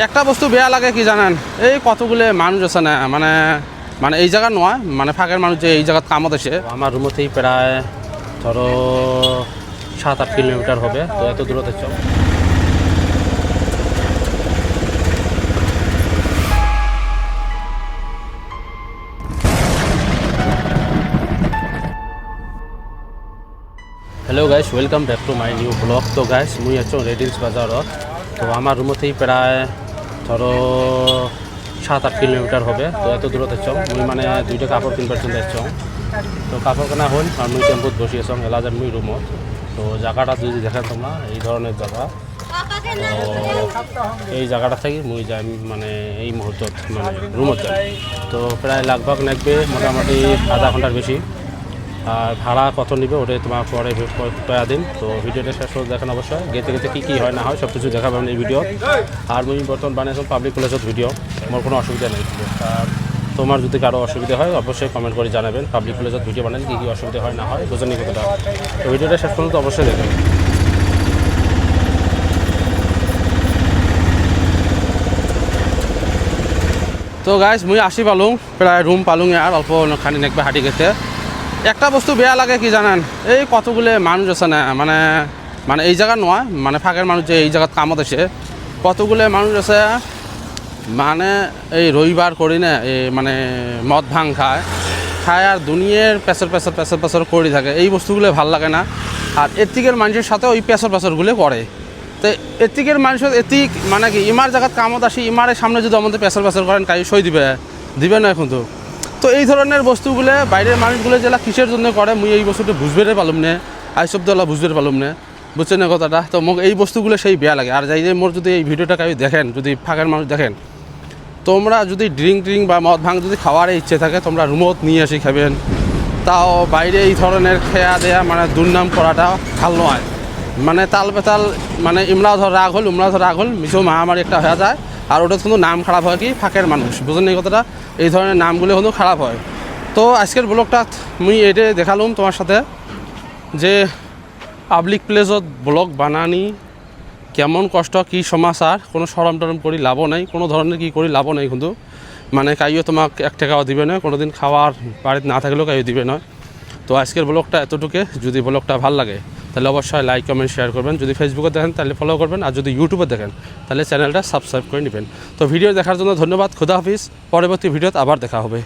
একটা বস্তু বেয়া লাগে কি জানেন, এই কতগুলো মানুষ আছে না, মানে মানে এই জায়গা নয়, মানে ফাঁকের মানুষ যে এই জায়গার কামত এসে আমার রুমতেই প্রায় ধরো 7-8 কিলোমিটার হবে, তো এত দূরত্ব চল। Hello guys, welcome back to my new blog. तो गाइस मुई आছো রেডিলস বাজারত। তো আমার রুমতেই প্রায় ধরো 7-8 কিলোমিটার হবে, তো এত দূরত্ব চল। মুই মানে দুইটা কাপড় কিনবার জন্য আসছো, তো কাপড় কেনা হল আর মুই টেম্পুত বসি আছো এলাজার মুই রুমত। তো জায়গাটা যদি দেখেন তোমরা, এই ধরনের জায়গা। তো এই জায়গাটা থেকে মুই যাই মানে এই মুহূর্তত মানে রুমত যাই। তো প্রায় লাগভাগ লাগবে মোটামুটি আধা ঘন্টার বেশি। আর ভাড়া কত নিবে ওটাই তোমার পরে কয়া দিন। তো ভিডিওটা শেষ করে দেখেন অবশ্যই, গেতে গেতে কী কী হয় না হয় সব কিছু দেখাবেন এই ভিডিও। আর মুই বর্তমান বানিয়েছি পাবলিক কলেজত ভিডিও, আমার কোনো অসুবিধা নেই। আর তোমার যদি কারো অসুবিধা হয় অবশ্যই কমেন্ট করে জানাবেন। পাবলিক কলেজত ভিডিও বানালে কী কী অসুবিধা হয় না হয় বোঝেনি কতটা। তো ভিডিওটা শেষ করুন, তো অবশ্যই দেখবেন। তো গাইজ মুই আসি পালুং, প্রায় রুম পালুং আর অল্প খানি নেকবে হাঁটি গেতে। একটা বস্তু বেয়া লাগে কি জানেন, এই কতগুলো মানুষ আছে না, মানে মানে এই জায়গা নয়, মানে ফাঁকের মানুষ যে এই জায়গার কামত এসে কতগুলো মানুষ আছে, মানে এই রবিবার করি না এই মানে মদ ভাং খায় আর দুনিয়ার পেছর করে থাকে। এই বস্তুগুলো ভাল লাগে না। আর এতিকের মানুষের সাথে ওই পেছরগুলো করে। তো এতিকের মানুষের এতিক মানে কি ইমার জায়গাত কামত আসি, ইমারের সামনে যদি আমাদের পেছর করেন কাই সই দিবে না এখন। তো এই ধরনের বস্তুগুলো বাইরের মানুষগুলো যেটা কিসের জন্য করে মুই এই বস্তুটা বুঝবে পারলাম না, আইসবদলা বুঝতে পারলাম না, বুঝছেন না কথাটা। তো মোক এই বস্তুগুলো সেই বেয়া লাগে। আর যাই যে মোর যদি এই ভিডিওটা কাউ দেখেন, যদি ফাঁকের মানুষ দেখেন, তোমরা যদি ড্রিঙ্ক বা মদ ভাঙ যদি খাওয়ার ইচ্ছে থাকে তোমরা রুমত নিয়ে আসি খাবেন। তাও বাইরে এই ধরনের খেয়া দেয়া মানে দুর্নাম করাটা ভাল নয়। মানে তাল বেতাল মানে ইমরাও ধর রাগ হল মিশো মহামারী একটা হয়ে যায়। আর ওটা কিন্তু নাম খারাপ হয় কি ফাঁকের মানুষ, বুঝলেন এই কথাটা। এই ধরনের নামগুলো কিন্তু খারাপ হয়। তো আজকের ব্লগটা মুই এটা দেখালাম তোমার সাথে যে পাবলিক প্লেসত ব্লগ বানানি কেমন কষ্ট, কী সমাচার। কোনো সরম টরম করি লাভও নাই, কোনো ধরনের কী করি লাভও নাই কিন্তু। মানে কাইও তোমাক 1 টাকাও দিবে না, কোনো দিন খাওয়ার বাড়িতে না থাকলেও কাইও দিবে না। তো আজকের ব্লগটা এতটুকু। যদি ব্লগটা ভালো লাগে তাহলে অবশ্যই লাইক কমেন্ট শেয়ার করবেন। যদি ফেসবুকে দেখেন তাহলে ফলো করবেন, আর যদি ইউটিউবে দেখেন তাহলে চ্যানেলটা সাবস্ক্রাইব করে নেবেন। তো ভিডিও দেখার জন্য ধন্যবাদ। খুদা হাফিজ। পরবর্তী ভিডিওতে আবার দেখা হবে।